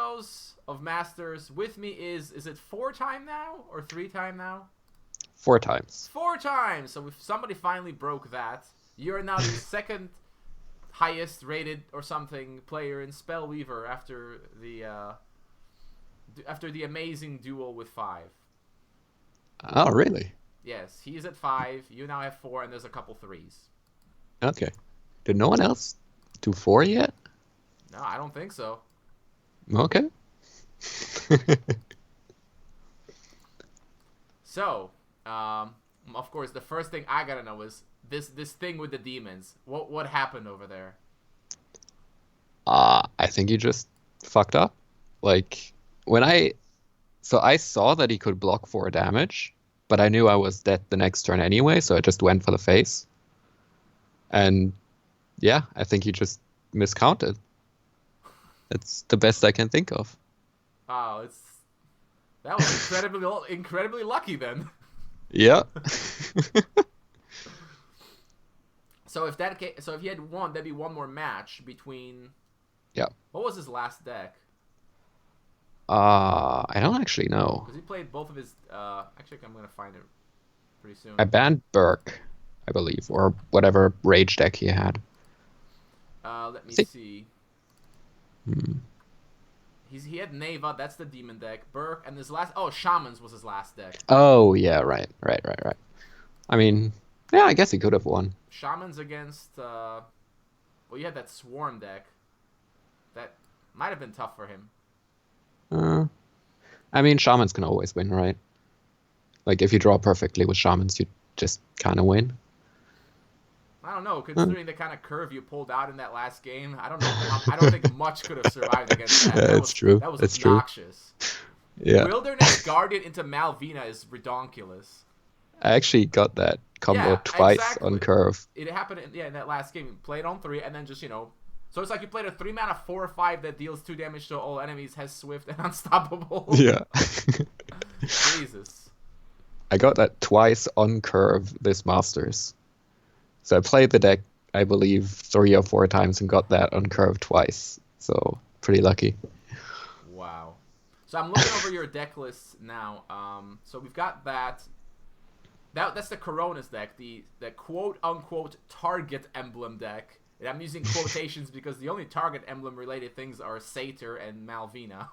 videos of Masters. With me is it 4-time now or 3-time now? 4 times. 4 times. So if somebody finally broke that, you're now the second highest rated or something player in Spellweaver after the amazing duel with 5. Oh, really? Yes, he's at 5. You now have 4, and there's a couple 3s. Okay. Did no one else do 4 yet? No, I don't think so. Okay. So, of course, the first thing I gotta know is this thing with the demons. What happened over there? I think he just fucked up. Like, I saw that he could block 4 damage, but I knew I was dead the next turn anyway, so I just went for the face. And yeah, I think he just miscounted. That's the best I can think of. Oh, that was incredibly lucky then. Yeah. So if he had won, there'd be one more match between. Yeah. What was his last deck? I don't actually know. Because he played both of his. Actually, I'm gonna find it pretty soon. I banned Burke, I believe, or whatever rage deck he had. Let me see. Hmm. He had Neva, that's the demon deck. Burke, and his last. Oh, Shamans was his last deck. Oh yeah, right. I mean, yeah, I guess he could have won. Shamans against. Well, you had that Swarm deck. That might have been tough for him. I mean, Shamans can always win, right? Like, if you draw perfectly with Shamans, you just kind of win. I don't know, considering the kind of curve you pulled out in that last game. I don't know. I don't think much could have survived against that. Yeah, it's true. That was it's obnoxious. True. Yeah. Wilderness Guardian into Malvina is redonkulous. I actually got that combo twice on curve. It happened in that last game. You played on 3, and then just, So it's like you played a 3-mana 4/5 that deals 2 damage to all enemies, has Swift, and Unstoppable. Yeah. Jesus. I got that twice on curve this Masters. So I played the deck, I believe, 3 or 4 times and got that on curve twice. So pretty lucky. Wow. So I'm looking over your deck list now. So we've got that. That's the Coronas deck, the quote-unquote target emblem deck. And I'm using quotations because the only target emblem-related things are Satyr and Malvina.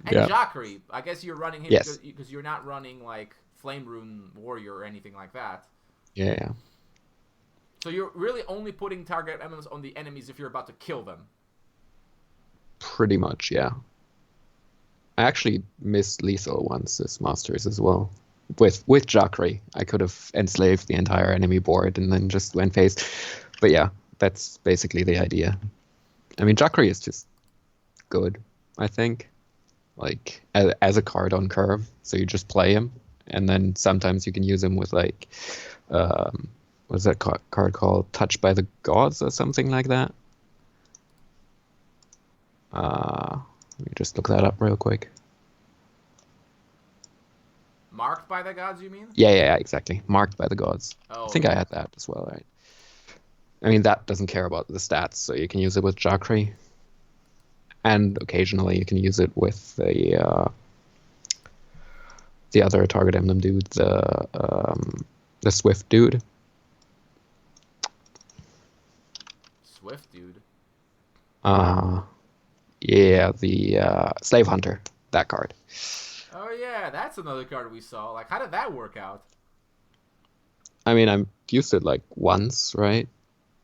And Jackery. I guess you're running him because you're not running, like, Flame Rune Warrior or anything like that. Yeah. So you're really only putting target emblems on the enemies if you're about to kill them. Pretty much, yeah. I actually missed lethal once this Masters as well. With Jackery, I could have enslaved the entire enemy board and then just went face. But yeah, that's basically the idea. I mean, Jackery is just good, I think. Like, as a card on curve. So you just play him. And then sometimes you can use him with, like, what's that card called? Touched by the Gods or something like that. Let me just look that up real quick. Marked by the Gods, you mean? Yeah, exactly. Marked by the Gods. Oh, I think I had that as well, right? I mean, that doesn't care about the stats, so you can use it with Jackery. And occasionally you can use it with the other target emblem dude, the Swift dude. Swift dude? Yeah, the Slave Hunter, that card. Oh yeah, that's another card we saw. Like, how did that work out? I mean, I used it like once, right?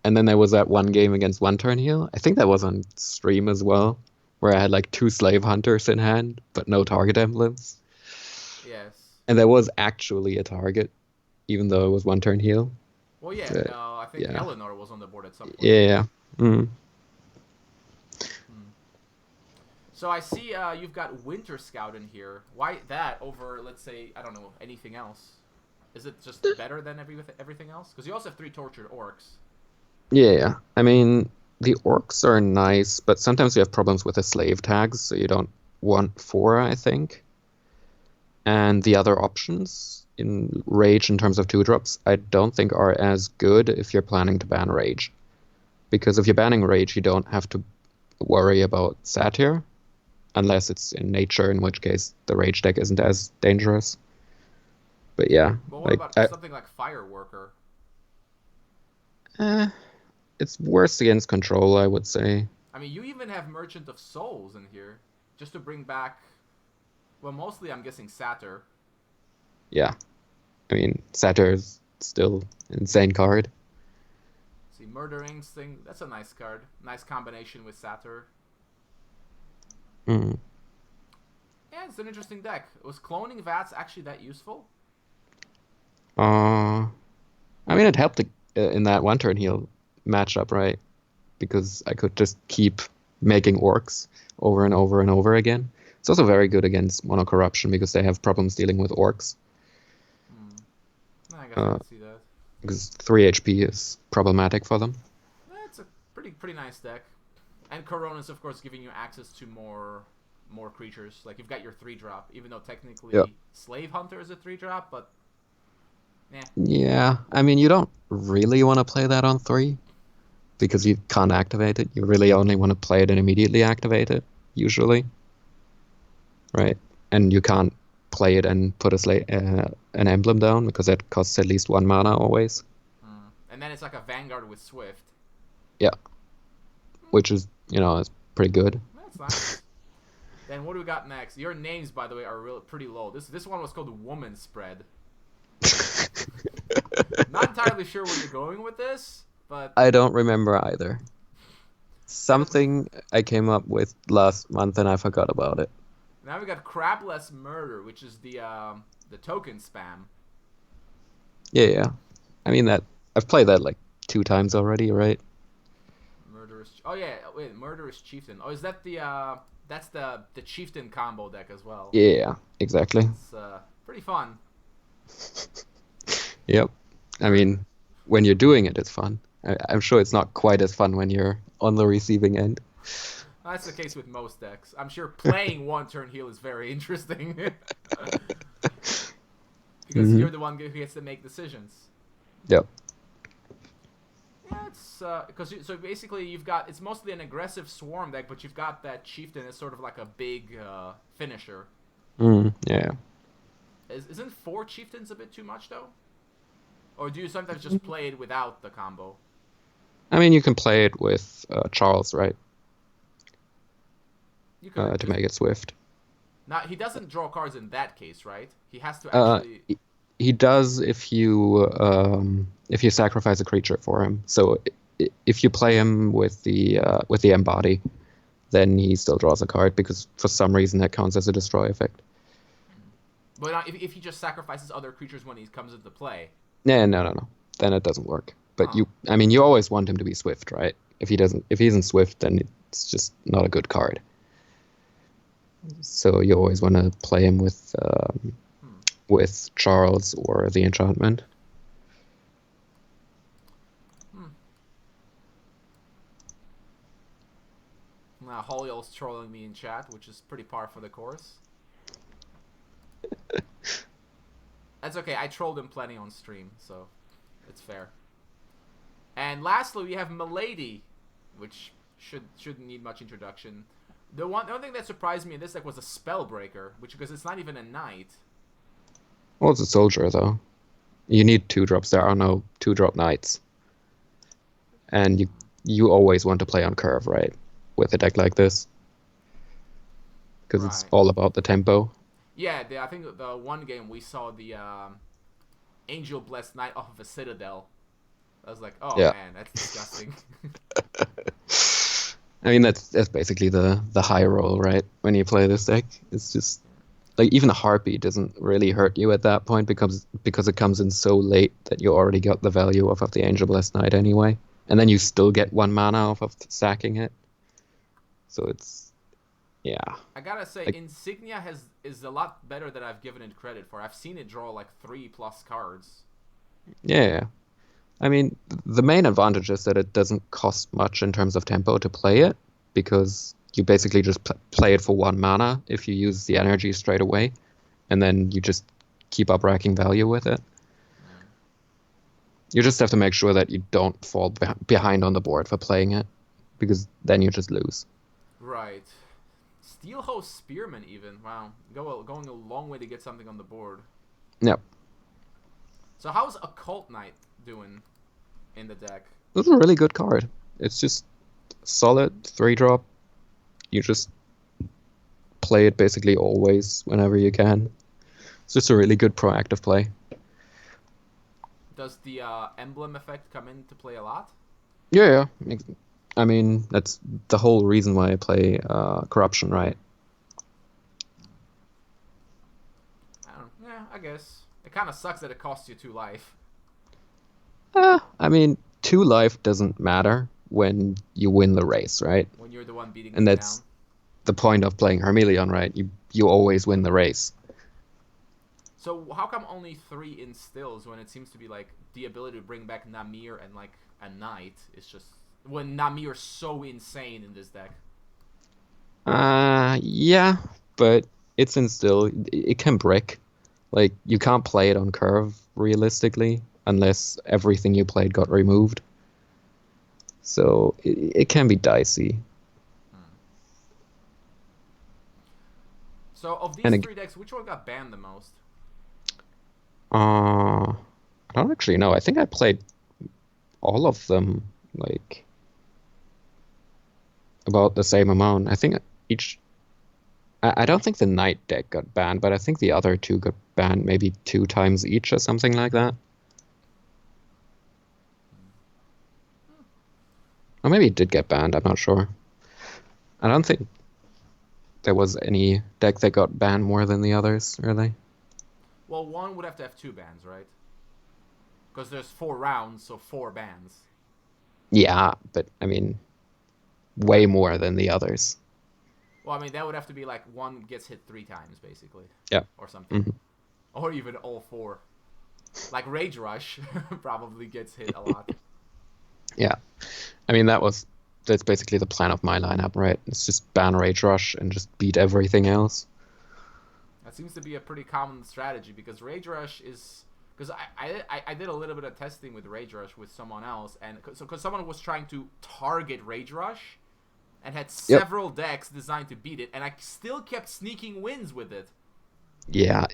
And then there was that one game against One Turn Heal. I think that was on stream as well, where I had like 2 Slave Hunters in hand, but no target emblems. Yes. And there was actually a target, even though it was One Turn Heal. Well, yeah, I think Eleanor was on the board at some point. Yeah. Mm. So I see you've got Winter Scout in here. Why that over, let's say, I don't know, anything else? Is it just better than everything else? Because you also have 3 Tortured Orcs. Yeah, I mean, the Orcs are nice, but sometimes you have problems with the slave tags, so you don't want 4, I think. And the other options in Rage in terms of 2-drops, I don't think are as good if you're planning to ban Rage. Because if you're banning Rage, you don't have to worry about Satyr. unless it's in nature, in which case the rage deck isn't as dangerous. But yeah, But what about something like Fireworker? eh, it's worse against control, I would say. I mean, you even have Merchant of Souls in here, just to bring back. Well, mostly I'm guessing Satyr. Yeah, I mean, Satyr's still an insane card. See, Murder Instinct. That's a nice card. Nice combination with Satyr. Mm. Yeah, it's an interesting deck. Was cloning Vats actually that useful? I mean, it helped in that one turn heal matchup, right? Because I could just keep making orcs over and over and over again. It's also very good against Mono Corruption because they have problems dealing with orcs. I guess I can see that. Because 3 HP is problematic for them. It's a pretty nice deck. And Corona's, of course, giving you access to more creatures. Like, you've got your 3-drop, even though technically Slave Hunter is a 3-drop, but... Yeah, I mean, you don't really want to play that on 3 because you can't activate it. You really only want to play it and immediately activate it, usually. Right? And you can't play it and put an emblem down because that costs at least 1 mana always. And then it's like a Vanguard with Swift. Yeah. Which is, is pretty good. That's nice. Then what do we got next? Your names, by the way, are pretty low. This one was called Woman Spread. Not entirely sure where you're going with this, but... I don't remember either. Something I came up with last month and I forgot about it. Now we got Crabless Murder, which is the token spam. Yeah. I mean, I've played that like 2 times already, right? Murderous... Oh, yeah. Wait, Murderous Chieftain. Oh, is that the... That's the Chieftain combo deck as well. Yeah, exactly. It's pretty fun. Yep. I mean, when you're doing it, it's fun. I'm sure it's not quite as fun when you're on the receiving end. That's the case with most decks. I'm sure playing 1-turn heal is very interesting. Because you're the one who gets to make decisions. Yep. Yeah, it's because so basically it's mostly an aggressive swarm deck, but you've got that Chieftain as sort of like a big finisher. Yeah. Isn't 4 Chieftains a bit too much though? Or do you sometimes just play it without the combo? I mean, you can play it with Charles, right? You can to make it swift. Now he doesn't draw cards in that case, right? He has to actually. He does if you sacrifice a creature for him. So if you play him with the embody, then he still draws a card because for some reason that counts as a destroy effect. But if he just sacrifices other creatures when he comes into play. No. Then it doesn't work. But you always want him to be swift, right? If he isn't swift, then it's just not a good card. So you always want to play him with Charles or the enchantment. Holiol's trolling me in chat, which is pretty par for the course. That's okay. I trolled him plenty on stream, so it's fair. And lastly, we have Milady, which shouldn't need much introduction. The one thing that surprised me in this deck was a Spellbreaker, because it's not even a knight. Well, it's a soldier though. You need 2-drops. There are no 2-drop knights, and you always want to play on curve, right? With a deck like this, because it's all about the tempo. Yeah, I think the one game we saw the Angel Blessed Knight off of a Citadel. I was like, oh man, that's disgusting. I mean, that's basically the high roll, right? When you play this deck, it's just like even a Harpy doesn't really hurt you at that point because it comes in so late that you already got the value off of the Angel Blessed Knight anyway, and then you still get 1 mana off of sacking it. So it's, yeah. I gotta say, Insignia is a lot better than I've given it credit for. I've seen it draw like 3+ cards. Yeah. I mean, the main advantage is that it doesn't cost much in terms of tempo to play it, because you basically just play it for 1 mana if you use the energy straight away, and then you just keep up racking value with it. You just have to make sure that you don't fall behind on the board for playing it, because then you just lose. Right. Steelhouse Spearman even. Wow. Going a long way to get something on the board. Yep. So how's Occult Knight doing in the deck? This is a really good card. It's just solid 3-drop. You just play it basically always whenever you can. It's just a really good proactive play. Does the emblem effect come into play a lot? Yeah. I mean, that's the whole reason why I play Corruption, right? I guess. It kind of sucks that it costs you 2 life. I mean, 2 life doesn't matter when you win the race, right? When you're the one beating and them that's down. the point of playing Hermeleon, right? You always win the race. So how come only 3 instills when it seems to be like the ability to bring back Namir and like a Knight is just when Namir's so insane in this deck? Yeah, but it's instill. It can brick. Like, you can't play it on curve realistically unless everything you played got removed. So it can be dicey. So of these And 3 decks, which one got banned the most? I don't actually know. I think I played all of them, like, about the same amount. I think each. I don't think the Knight deck got banned, but I think the other 2 got banned maybe 2 times each or something like that. Or maybe it did get banned, I'm not sure. I don't think there was any deck that got banned more than the others, really. Well, one would have to have 2 bans, right? Because there's 4 rounds, so 4 bans. Yeah, but I mean, way more than the others. Well, I mean, that would have to be like one gets hit 3 times, basically. Yeah. Or something. Mm-hmm. Or even all 4. Like Rage Rush probably gets hit a lot. Yeah. I mean, that's basically the plan of my lineup, right? It's just ban Rage Rush and just beat everything else. That seems to be a pretty common strategy because Rage Rush is... Because I did a little bit of testing with Rage Rush with someone else, and because someone was trying to target Rage Rush and had several decks designed to beat it, and I still kept sneaking wins with it. Yeah.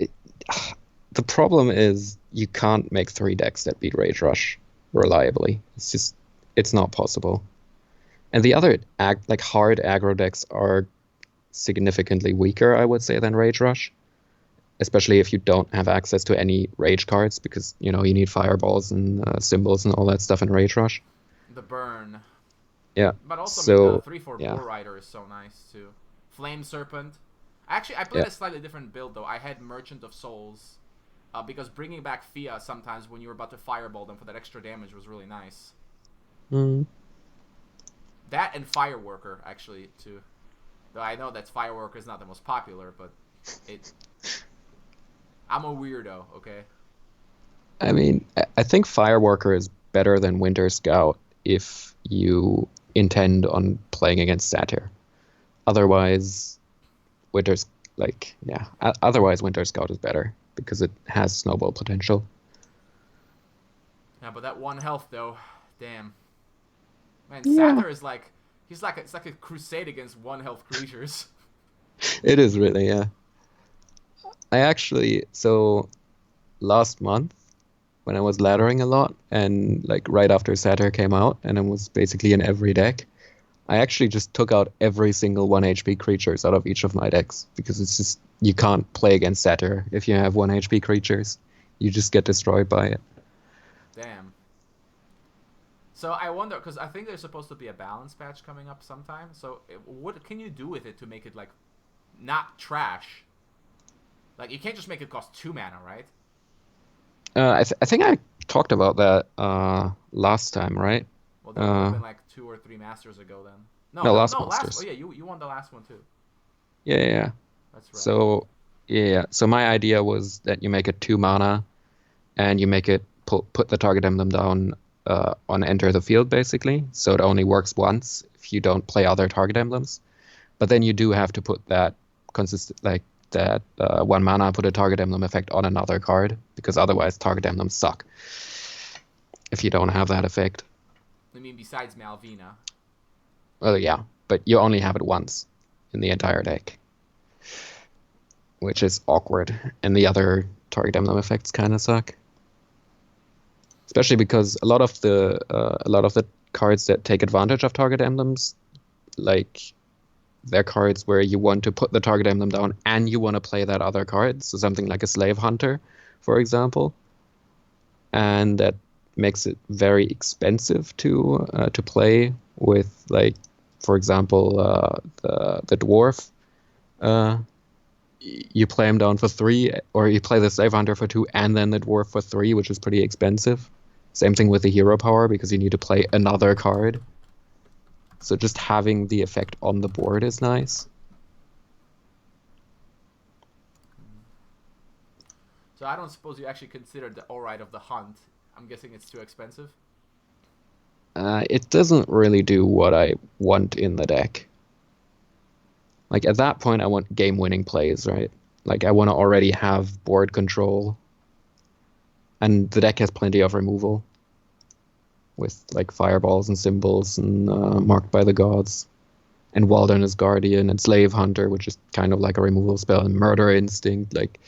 The problem is you can't make 3 decks that beat Rage Rush reliably. It's not possible. And the other hard aggro decks are significantly weaker, I would say, than Rage Rush. Especially if you don't have access to any Rage cards, because, you need fireballs and symbols and all that stuff in Rage Rush. The burn. Yeah. But also, so, the 3/4 yeah. Bull Rider is so nice, too. Flame Serpent. Actually, I played a slightly different build, though. I had Merchant of Souls. Because bringing back Fia sometimes when you were about to fireball them for that extra damage was really nice. Mm. That and Fireworker, actually, too. Though I know that Fireworker is not the most popular, but I'm a weirdo, okay? I mean, I think Fireworker is better than Winter Scout if you intend on playing against Satyr. Otherwise, Winter Scout is better because it has snowball potential. Yeah, but that 1 health, though, damn. Man, Yeah. Satyr is like... It's like a crusade against 1 health creatures. It is really, yeah. So last month, when I was laddering a lot, and like right after Satyr came out, and it was basically in every deck, I actually just took out every single 1 HP creatures out of each of my decks, because it's just, you can't play against Satyr if you have 1 HP creatures. You just get destroyed by it. Damn. So I wonder, because I think there's supposed to be a balance patch coming up sometime, so what can you do with it to make it, like, not trash? Like, you can't just make it cost 2 mana, right? I think I talked about that last time, right? Well, that would have been like 2 or 3 masters ago then. No, last Masters. Oh yeah, you won the last one too. Yeah. That's right. So, So my idea was that you make it 2 mana, and you make it put the target emblem down on enter the field, basically. So it only works once if you don't play other target emblems. But then you do have to put that 1 mana, put a target emblem effect on another card, because otherwise target emblems suck if you don't have that effect. I mean, besides Malvina. Well, yeah, but you only have it once. in the entire deck, which is awkward. And the other target emblem effects kind of suck, especially because a lot of the cards that take advantage of target emblems, like they're cards where you want to put the target emblem down and you want to play that other card. So something like a Slave Hunter, for example, and that makes it very expensive to play with, like, for example, the dwarf. You play him down for 3, or you play the Slave Hunter for 2 and then the dwarf for 3, which is pretty expensive. Same thing with the hero power, because you need to play another card. So just having the effect on the board is nice. So I don't suppose you actually considered the Alright of the Hunt. I'm guessing it's too expensive. It doesn't really do what I want in the deck. Like, at that point, I want game-winning plays, right? Like, I want to already have board control. And the deck has plenty of removal, with, like, fireballs and symbols and Marked by the Gods. And Wilderness Guardian and Slave Hunter, which is kind of like a removal spell, and Murder Instinct. Like,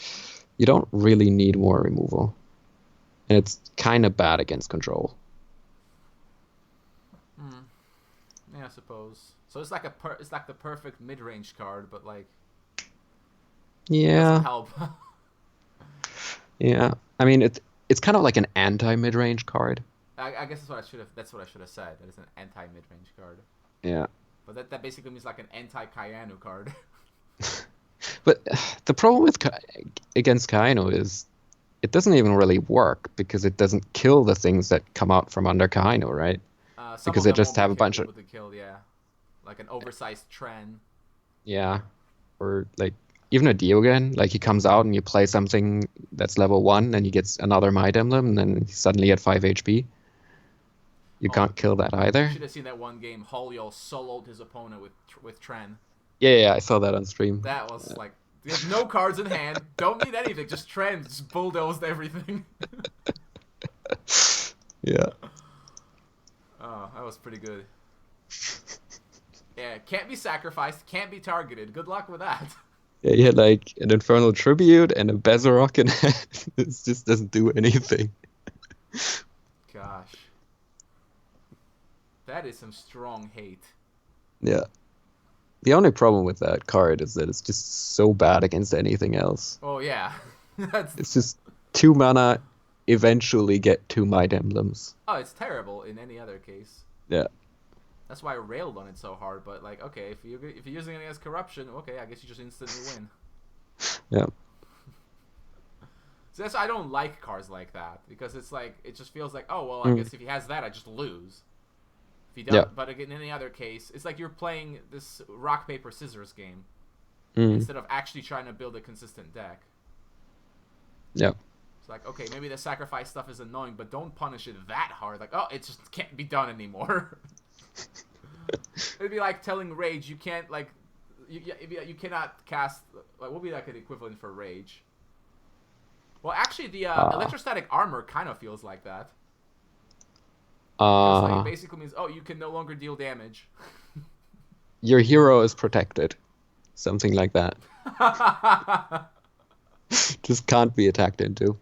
you don't really need more removal. And it's kind of bad against control. Yeah, I suppose. So it's like it's like the perfect mid-range card, but like, yeah, doesn't help. Yeah, I mean it's kind of like an anti-mid-range card. I guess that's what I should have said. That is an anti-mid-range card. Yeah. But that basically means like an anti-Kayanu card. But the problem with against Kaino is it doesn't even really work, because it doesn't kill the things that come out from under Kaino, right? Because they just have a bunch of killed, yeah, like an oversized Tren. Yeah, or like even a Diogen, like he comes out and you play something that's level 1 and he gets another Might Emblem and then he's suddenly at 5 HP. You can't kill that either. You should have seen that one game. Holiol soloed his opponent with Tren. Yeah, I saw that on stream. That was like, he has no cards in hand, don't need anything, just Tren, just bulldozed everything. Yeah. Oh, that was pretty good. Yeah, can't be sacrificed, can't be targeted. Good luck with that. Yeah, you had like an Infernal Tribute and a Bezarok, and it just doesn't do anything. Gosh. That is some strong hate. Yeah. The only problem with that card is that it's just so bad against anything else. Oh, yeah. It's just 2 mana, eventually get 2 Might Emblems. Oh, it's terrible in any other case. Yeah. That's why I railed on it so hard, but like, okay, if you're using it as corruption, okay, I guess you just instantly win. Yeah. So that's why I don't like cards like that, because it's like, it just feels like, oh, well, I guess if he has that, I just lose. If he doesn't, Yeah. But again, in any other case, it's like you're playing this rock, paper, scissors game Mm. instead of actually trying to build a consistent deck. Yeah. It's like, okay, maybe the sacrifice stuff is annoying, but don't punish it that hard. Like, oh, it just can't be done anymore. It'd be like telling Rage you can't, like, you cannot cast, like, what would be like an equivalent for Rage? Well, actually, the electrostatic armor kind of feels like that. It's like, it basically means, oh, you can no longer deal damage. Your hero is protected. Something like that. Just can't be attacked into.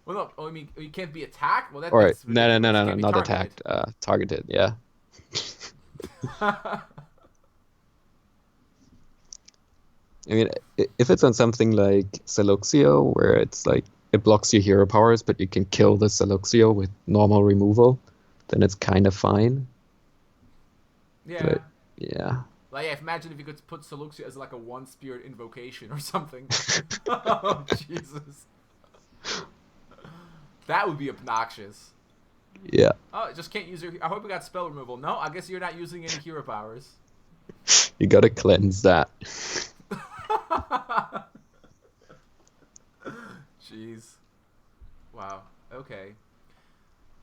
Well, no, oh, I mean, you can't be attacked? Well, Or that's no, ridiculous. not attacked. Targeted, yeah. I mean, if it's on something like Seluxio, where it's like it blocks your hero powers, but you can kill the Seluxio with normal removal, then it's kind of fine. Yeah. But, yeah. Like, yeah, imagine if you could put Seluxio as like a one-spirit invocation or something. Oh, Jesus. That would be obnoxious. Yeah. Oh, just can't use your... I hope we got spell removal. No, I guess you're not using any hero powers. You gotta cleanse that. Jeez. Wow. Okay.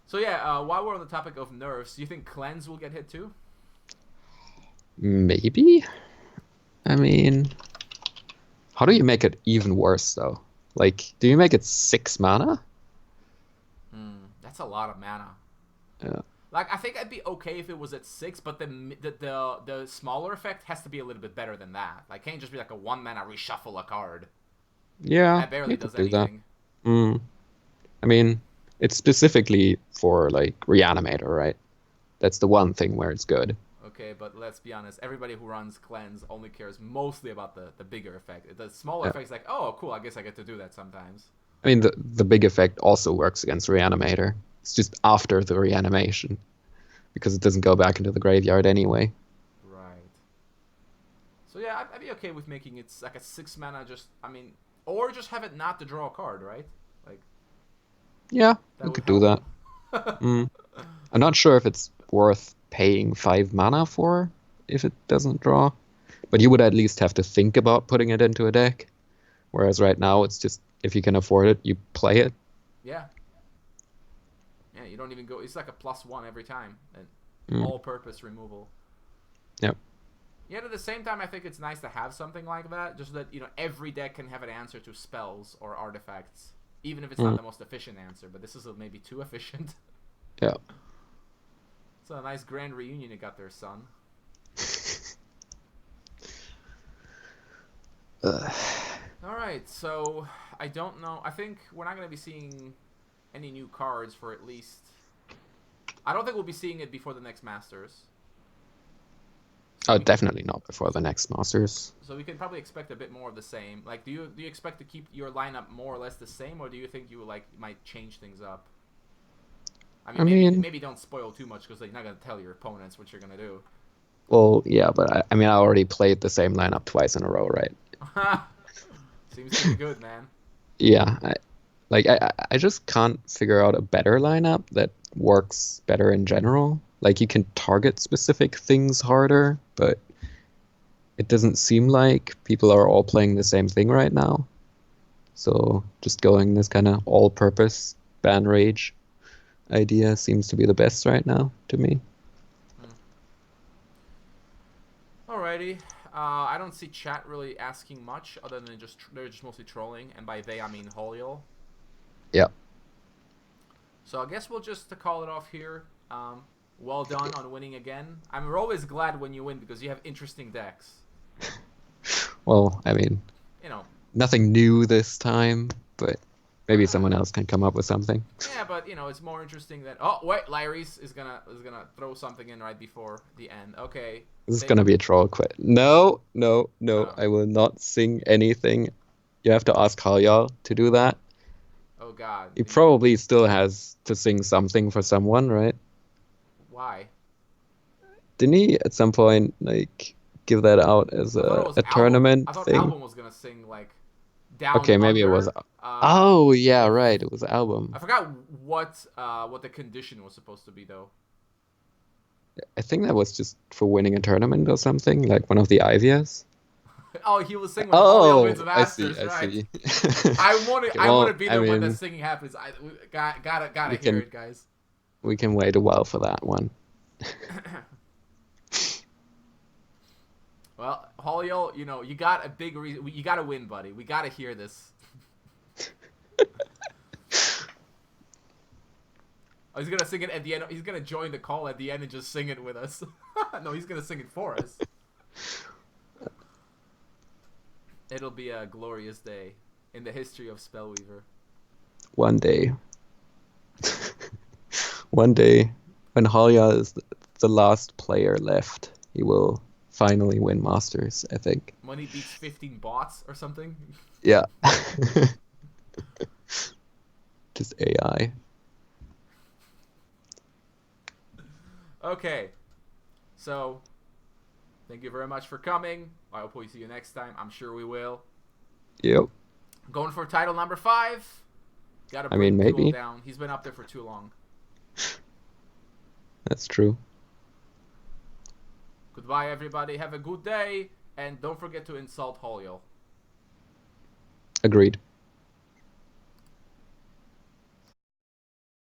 So yeah, while we're on the topic of nerfs, do you think cleanse will get hit too? Maybe? I mean, how do you make it even worse, though? Like, do you make it 6 mana? That's a lot of mana. Yeah. Like, I think I'd be okay if it was at 6, but the smaller effect has to be a little bit better than that. Like, can't just be like a 1-mana reshuffle a card. Yeah, That barely you could does do that. anything. Mm. I mean, it's specifically for like Reanimator, right? That's the one thing where it's good. Okay, but let's be honest. Everybody who runs Cleanse only cares mostly about the bigger effect. The smaller Yeah. effect's like, oh, cool, I guess I get to do that sometimes. I mean, the big effect also works against Reanimator. It's just after the reanimation because it doesn't go back into the graveyard anyway. Right. So yeah, I'd be okay with making it like a 6-mana. Or just have it not to draw a card, right? Like Yeah, that we would could do help. that. Mm. I'm not sure if it's worth paying 5 mana for if it doesn't draw, but you would at least have to think about putting it into a deck. Whereas right now, it's just if you can afford it, you play it. Yeah. Yeah, you don't even go. It's like a +1 every time, and Mm. all-purpose removal. Yep. Yet at the same time, I think it's nice to have something like that, just so that every deck can have an answer to spells or artifacts, even if it's not the most efficient answer. But this is maybe too efficient. Yeah. It's a nice grand reunion you got there, son. All right, so I don't know. I think we're not going to be seeing any new cards for at least. I don't think we'll be seeing it before the next Masters. Oh, definitely not before the next Masters. So we can probably expect a bit more of the same. Like, do you expect to keep your lineup more or less the same, or do you think you might change things up? I mean, maybe don't spoil too much because you're not gonna tell your opponents what you're gonna do. Well, yeah, but I mean, I already played the same lineup twice in a row, right? Seems to be good, man. Yeah, I just can't figure out a better lineup that works better in general. Like you can target specific things harder, but it doesn't seem like people are all playing the same thing right now. So just going this kind of all-purpose ban rage idea seems to be the best right now to me. Alrighty. I don't see chat really asking much other than they're just mostly trolling, and by they I mean Holiel. Yeah. So I guess we'll just to call it off here. Well done on winning again. I'm always glad when you win because you have interesting decks. Well, I mean, nothing new this time, but maybe someone else can come up with something. Yeah, but it's more interesting that wait, Larry's is gonna throw something in right before the end. Okay. This is gonna be a troll quit. No, Oh. I will not sing anything. You have to ask Halyal to do that. Oh God. He probably still has to sing something for someone, right? Why? Didn't he at some point give that out as a tournament I thought thing? Album was gonna sing like down. Okay, maybe under, it was. Oh yeah, right. It was Album. I forgot what the condition was supposed to be though. I think that was just for winning a tournament or something, like one of the IVS. Oh, he was singing when Holiel wins the Masters, I right? see. I want to be there when mean, that singing happens. Gotta hear it, guys. We can wait a while for that one. Well, Holiel, you got a big reason. You got to win, buddy. We got to hear this. Oh, he's gonna sing it at the end. He's gonna join the call at the end and just sing it with us. No, he's gonna sing it for us. It'll be a glorious day in the history of Spellweaver. One day. One day, when Halyal is the last player left, he will finally win Masters, I think. When he beats 15 bots or something? Yeah. Just AI. Okay. So, thank you very much for coming. I hope we see you next time. I'm sure we will. Yep. Going for title number 5. Gotta I mean, bring Duel maybe. down. He's been up there for too long. That's true. Goodbye, everybody. Have a good day. And don't forget to insult Holiel. Agreed.